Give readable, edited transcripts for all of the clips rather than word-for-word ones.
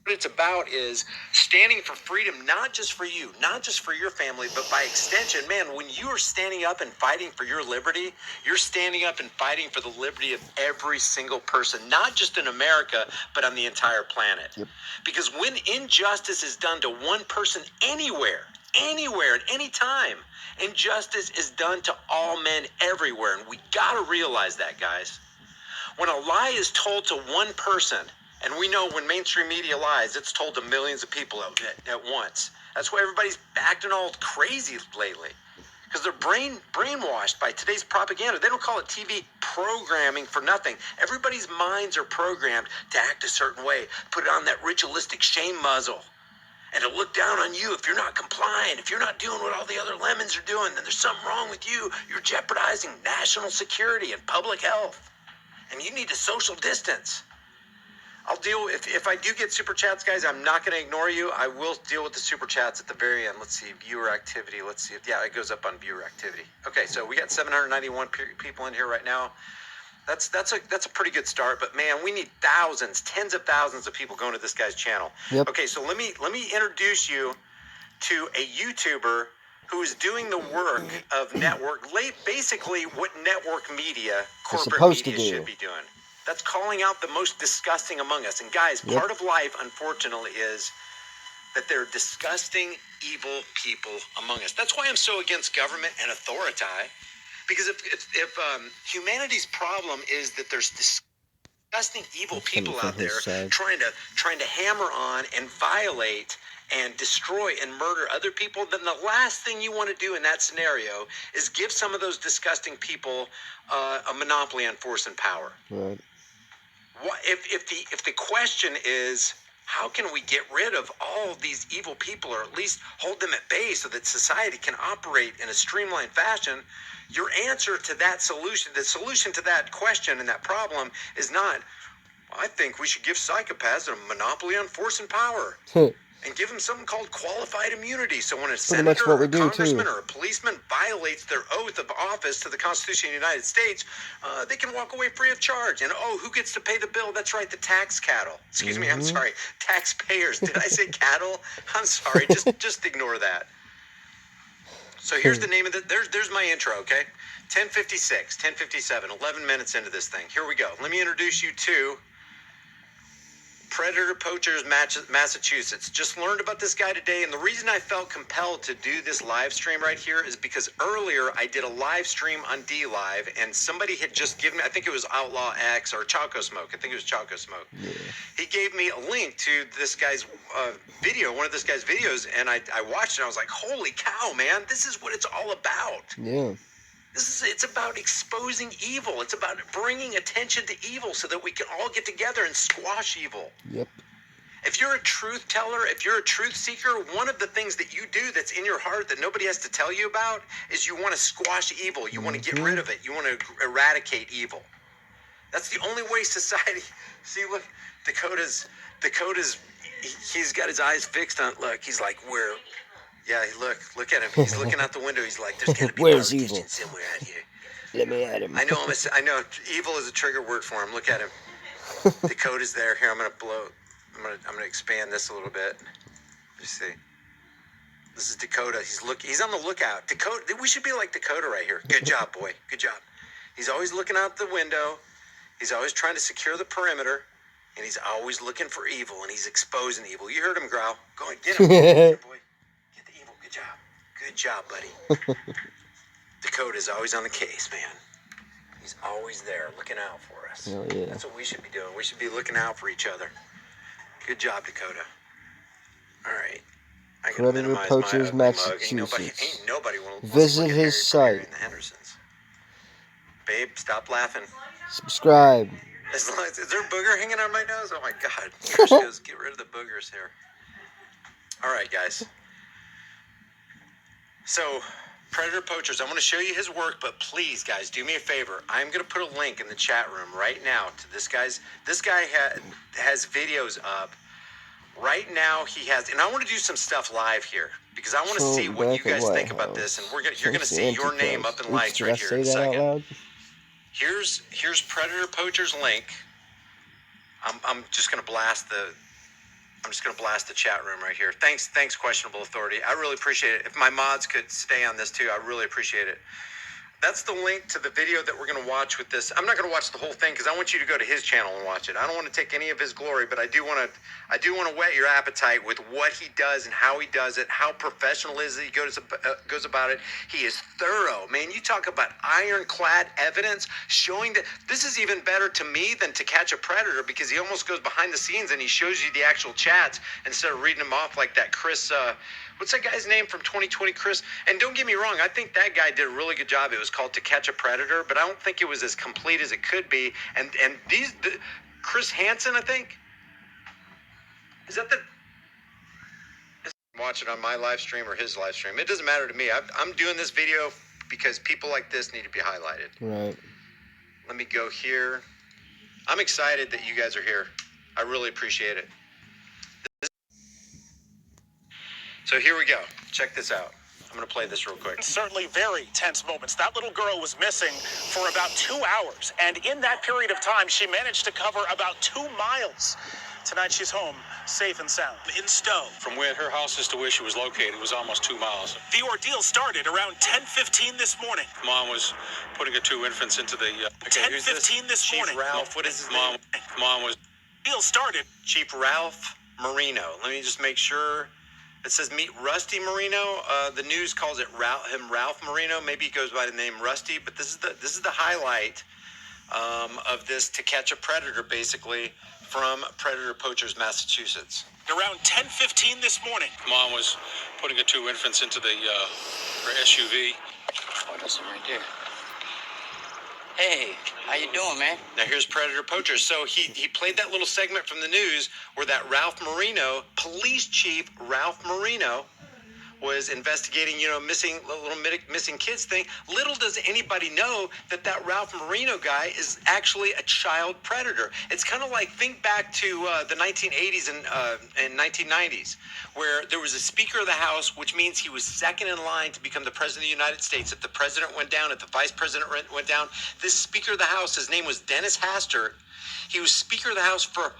What it's about is standing for freedom, not just for you, not just for your family, but by extension, man, when you are standing up and fighting for your liberty, you're standing up and fighting for the liberty of every single person, not just in America, but on the entire planet. Yep. Because when injustice is done to one person anywhere, at any time, injustice is done to all men everywhere. And we got to realize that, guys. When a lie is told to one person, and we know when mainstream media lies, it's told to millions of people at once. That's why everybody's acting all crazy lately. Because they're brainwashed by today's propaganda. They don't call it TV programming for nothing. Everybody's minds are programmed to act a certain way. Put it on that ritualistic shame muzzle. And to look down on you if you're not complying, if you're not doing what all the other lemons are doing, then there's something wrong with you. You're jeopardizing national security and public health. And you need to social distance. I'll deal if I do get super chats, guys. I'm not going to ignore you. I will deal with the super chats at the very end. Let's see, viewer activity. Let's see if it goes up on viewer activity. Okay, so we got 791 people in here right now. That's a pretty good start. But man, we need thousands, tens of thousands of people going to this guy's channel. Yep. Okay, so let me introduce you to a YouTuber who is doing the work of basically what network media, corporate media should be doing. That's calling out the most disgusting among us. And guys, part of life, unfortunately, is that there are disgusting, evil people among us. That's why I'm so against government and authority. Because if humanity's problem is that there's disgusting, evil people out there trying to hammer on and violate and destroy and murder other people, then the last thing you want to do in that scenario is give some of those disgusting people a monopoly on force and power. Right. If the question is, how can we get rid of all of these evil people, or at least hold them at bay so that society can operate in a streamlined fashion, your answer to that solution, the solution to that question and that problem is not, I think we should give psychopaths a monopoly on force and power. And give them something called qualified immunity. So when a senator or a congressman or a policeman violates their oath of office to the Constitution of the United States, they can walk away free of charge. And who gets to pay the bill? That's right, the tax cattle. Excuse me, I'm sorry, taxpayers. Did I say cattle? I'm sorry, just ignore that. So here's the name of there's my intro, okay? 10:56, 10:57, 11 minutes into this thing. Here we go. Let me introduce you to Predator Poachers, Massachusetts. Just learned about this guy today, and the reason I felt compelled to do this live stream right here is because earlier I did a live stream on DLive, and somebody had just given me, I think it was Outlaw X or Choco Smoke. I think it was Choco Smoke. Yeah. He gave me a link to this guy's video, one of this guy's videos, and I watched it, and I was like, holy cow, man, this is what it's all about. Yeah. It's about exposing evil. It's about bringing attention to evil so that we can all get together and squash evil. Yep. If you're a truth teller, if you're a truth seeker, one of the things that you do that's in your heart that nobody has to tell you about is you want to squash evil. You want to get rid of it. You want to eradicate evil. That's the only way society... See, look, Dakota's he's got his eyes fixed on... Look, he's like, where... Yeah, look at him. He's looking out the window. He's like, there's got to be where's evil somewhere out here. Let me at him. I know. Evil is a trigger word for him. Look at him. Dakota's there. Here, I'm gonna expand this a little bit. Let's see. This is Dakota. He's on the lookout. Dakota. We should be like Dakota right here. Good job, boy. Good job. He's always looking out the window. He's always trying to secure the perimeter, and he's always looking for evil, and he's exposing evil. You heard him growl. Go ahead, get him, here, boy. Good job, buddy. Dakota's always on the case, man. He's always there looking out for us. Oh, yeah. That's what we should be doing. We should be looking out for each other. Good job, Dakota. All right. I can Predator Poachers, Massachusetts. Ain't nobody will visit his site. In the Hendersons. Babe, stop laughing. Subscribe. Is there a booger hanging on my nose? Oh my God. Here she goes. Get rid of the boogers here. All right, guys. So, Predator Poachers, I want to show you his work, but please, guys, do me a favor. I'm going to put a link in the chat room right now to this guy has videos up. Right now, he has, and I want to do some stuff live here because I want to see what you guys think about this, and you're going to see your name up in lights right here in a second. Here's Predator Poachers link. I'm just going to blast the I'm just going to blast the chat room right here. Thanks, Questionable Authority. I really appreciate it. If my mods could stay on this too, I really appreciate it. That's the link to the video that we're going to watch with this. I'm not going to watch the whole thing because I want you to go to his channel and watch it. I don't want to take any of his glory, but I do want to whet your appetite with what he does and how he does it, how professional is he goes about it. He is thorough, man. You talk about ironclad evidence showing that this is even better to me than To Catch a Predator, because he almost goes behind the scenes and he shows you the actual chats instead of reading them off like that Chris. What's that guy's name from 2020, Chris? And don't get me wrong, I think that guy did a really good job. It was called To Catch a Predator, but I don't think it was as complete as it could be. And Chris Hansen, I think, is that the watch it on my live stream or his live stream? It doesn't matter to me. I'm doing this video because people like this need to be highlighted. Right. Let me go here. I'm excited that you guys are here. I really appreciate it. So here we go. Check this out. I'm going to play this real quick. Certainly very tense moments. That little girl was missing for about 2 hours, and in that period of time, she managed to cover about 2 miles. Tonight, she's home, safe and sound, in Stowe. From where her house is to where she was located was almost 2 miles. The ordeal started around 10:15 this morning. Mom was putting her 2 infants into the... 10:15 this morning. Chief Ralph, what is his name? Mom was... The ordeal started. Chief Ralph Marino. Let me just make sure. It says meet Rusty Marino. The news calls it Ralph Marino. Maybe he goes by the name Rusty, but this is the highlight of this To Catch a Predator, basically, from Predator Poachers, Massachusetts. Around 10:15 this morning. Mom was putting her 2 infants into the her SUV. Oh, that's him right there. Hey, how you doing, man? Now here's Predator Poachers. So he played that little segment from the news where that Ralph Marino, police chief Ralph Marino, was investigating, missing kids thing. Little does anybody know that Ralph Marino guy is actually a child predator. It's kind of like, think back to the 1980s and 1990s, where there was a Speaker of the House, which means he was second in line to become the President of the United States. If the President went down, if the Vice President went down, this Speaker of the House, his name was Dennis Hastert. He was Speaker of the House for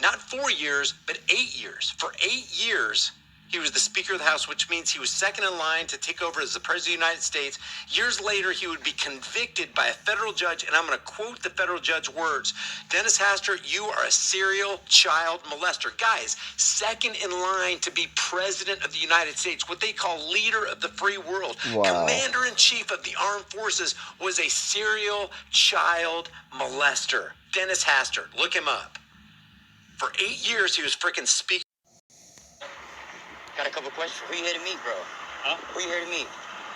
not 4 years, but 8 years. For 8 years, he was the Speaker of the House, which means he was second in line to take over as the President of the United States. Years later, he would be convicted by a federal judge, and I'm going to quote the federal judge's words. Dennis Hastert, you are a serial child molester. Guys, second in line to be President of the United States, what they call leader of the free world. Wow. Commander-in-Chief of the Armed Forces was a serial child molester. Dennis Hastert, look him up. For 8 years, he was freaking Speaker. Got a couple questions. Who you here to meet, bro? Huh? Who you here to meet?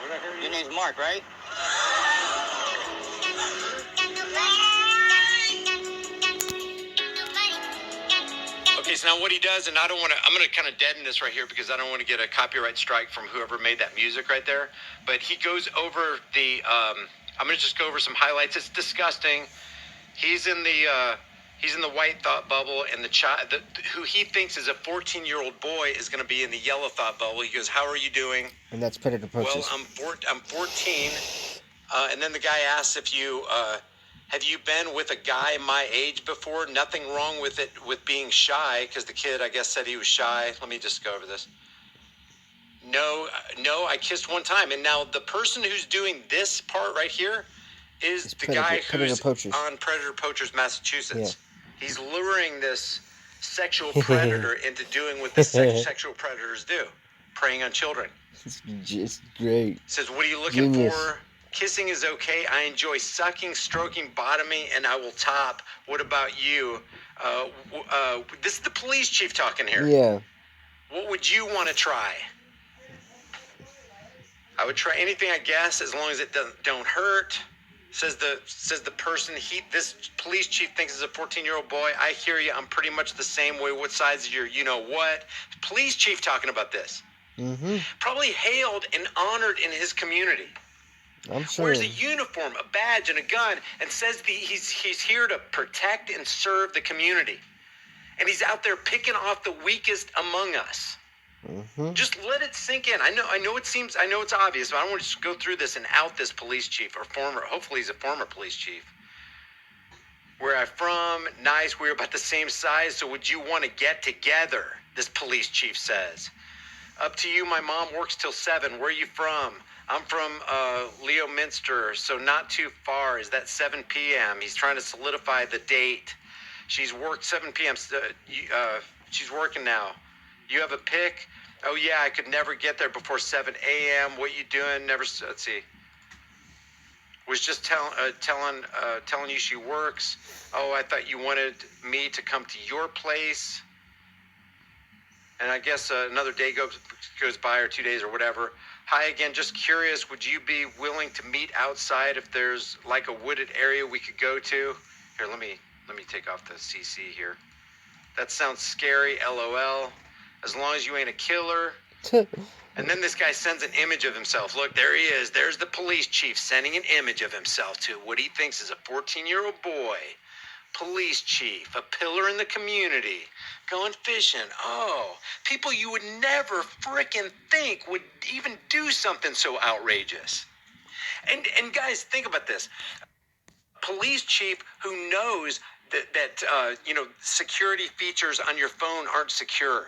Where'd I hear you? Your name's Mark, right? Okay, so now what he does, and I'm going to kind of deaden this right here because I don't want to get a copyright strike from whoever made that music right there. But he goes over I'm going to just go over some highlights. It's disgusting. He's in the white thought bubble, and the child who he thinks is a 14-year-old boy is going to be in the yellow thought bubble. He goes, "How are you doing?" And that's Predator Poachers. Well, I'm 14. And then the guy asks if you have you been with a guy my age before? Nothing wrong with it, with being shy, because the kid, I guess, said he was shy. Let me just go over this. No, I kissed one time. And now the person who's doing this part right here is It's the guy who's Poachers. on Predator Poachers, Massachusetts. Yeah. He's luring this sexual predator into doing what the sexual predators do, preying on children. It's just great. Says, what are you looking Genius. for? Kissing is okay. I enjoy sucking, stroking, bottoming, and I will top. What about you? This is the police chief talking here. Yeah. What would you want to try? I would try anything, I guess, as long as it don't hurt. Says the person this police chief thinks is a 14-year-old boy. I hear you. I'm pretty much the same way. What size is your what? Police chief talking about this. Mm-hmm. Probably hailed and honored in his community. I'm sure. Wears a uniform, a badge, and a gun, and says he's here to protect and serve the community. And he's out there picking off the weakest among us. Mm-hmm. Just let it sink in. I know it's obvious, but I don't want to just go through this and out this police chief or hopefully he's a former police chief. Where I'm from, nice, we're about the same size, so would you want to get together? This police chief says. Up to you, my mom works till 7. Where are you from? I'm from Leo Minster, so not too far. Is that 7 p.m.? He's trying to solidify the date. She's worked 7 p.m. She's working now. You have a pick? Oh, yeah, I could never get there before 7 a.m. What you doing? Never, let's see. Was just telling you she works. Oh, I thought you wanted me to come to your place. And I guess another day goes by, or 2 days or whatever. Hi again, just curious, would you be willing to meet outside if there's like a wooded area we could go to? Here, let me take off the CC here. That sounds scary, LOL. As long as you ain't a killer. And then this guy sends an image of himself. Look, there he is. There's the police chief sending an image of himself to what he thinks is a 14-year-old boy. Police chief, a pillar in the community, going fishing. Oh, people you would never frickin' think would even do something so outrageous. And guys, think about this. Police chief who knows that security features on your phone aren't secure.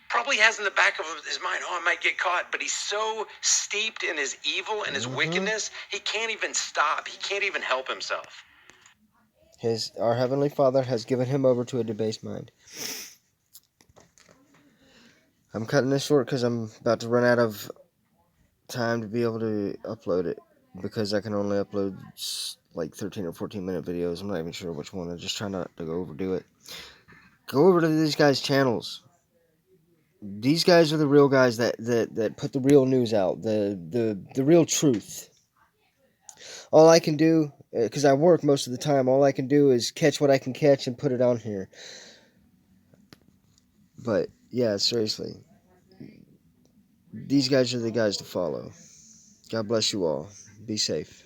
Probably has in the back of his mind, oh, I might get caught. But he's so steeped in his evil and his wickedness, he can't even stop. He can't even help himself. Our Heavenly Father has given him over to a debased mind. I'm cutting this short because I'm about to run out of time to be able to upload it, because I can only upload like 13 or 14 minute videos. I'm not even sure which one. I'm just trying not to overdo it. Go over to these guys' channels. These guys are the real guys that put the real news out, the real truth. All I can do, because I work most of the time, all I can do is catch what I can catch and put it on here. But yeah, seriously, these guys are the guys to follow. God bless you all. Be safe.